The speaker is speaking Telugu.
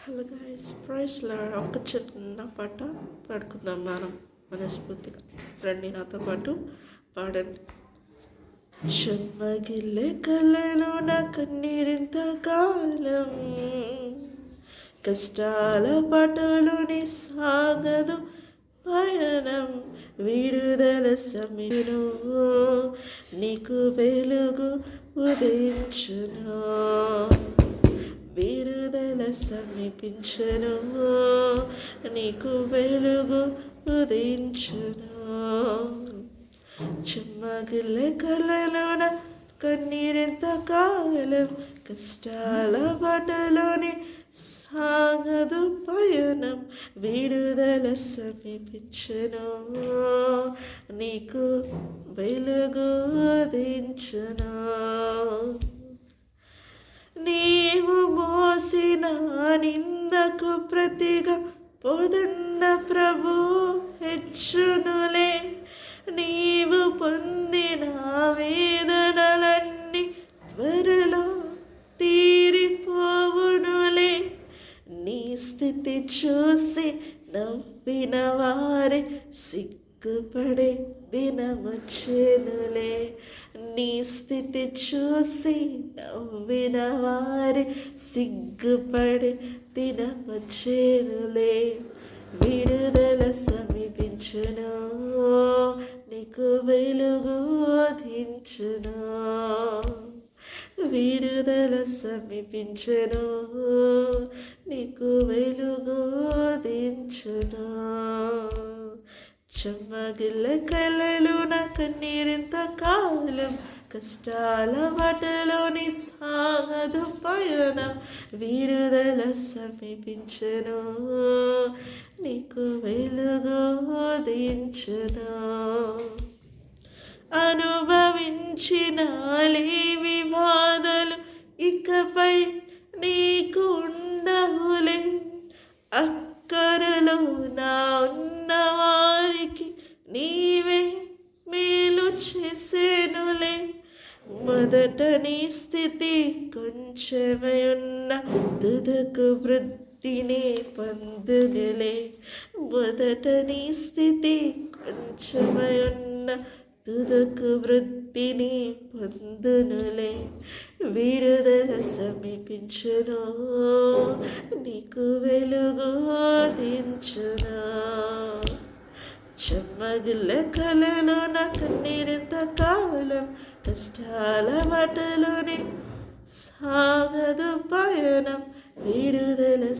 హలో గైస్, ప్రైస్లో ఒక చిన్న పాట పాడుకుందాం మనం మనస్ఫూర్తిగా. రండి నాతో పాటు పాడండి. చెమ్మగిల్లే కళ్ళలో నా కన్నీరింత కాలం, కష్టాల పటలోని సాగదు పయనం, విడుదల సమీను నీకు వెలుగు ఉదయించును, విడుదల సమీపించును, నీకు వెలుగు ఉదయించును. చెమ్మగిల్లే కళ్ళలోన కన్నీరెంత కాలం, కష్టాల బాటలోని సాగదు పయనం, విడుదల సమీపించును, నీకు వెలుగు ఉదయించును. నీవు మోసిన నిందకు ప్రతిగా పొందిన ప్రభు హెచ్చునులే, నీవు పొందిన వేదనలన్నీ త్వరలో తీరిపోవునులే. నీ స్థితి చూసి నవ్విన వారే సిగ్గుపడే దినమొచ్చెనులే, నీ స్థితి చూసి నవ్విన వారే సిగ్గుపడే దినమొచ్చెనులే. విడుదల సమీపించును, నీకు వెలుగు ఉదయించును, విడుదల సమీపించును, నీకు వెలుగు ఉదయించును. చెమ్మగిల్లే కళ్ళలో నా కన్నీరింత కాలం, కష్టాల బాటలోని సాగదు పయనం, విడుదల సమీపించును, నీకు వెలుగు ఉదయించును. అనుభవించిన లేవి బాధలు ఇకపై నీకు ఉండవులే, అక్కరలో నా ఉన్న వారికి నీవే మేలు చేసేనులే. మొదట నీ స్థితి కొంచెమై ఉన్న తుదకు వృద్ధిని పొందునులే, మొదట నీ స్థితి కొంచెమై ఉన్న తుదకు వృద్ధిని పొందునులే. విడుదల సమీపించును, నీకు వెలుగు ఉదయించును. చెమ్మగిల్లే కళ్ళలో నా కన్నీరింత కాలం, కష్టాల బాటలోని సాగదు పయనం, విడుదల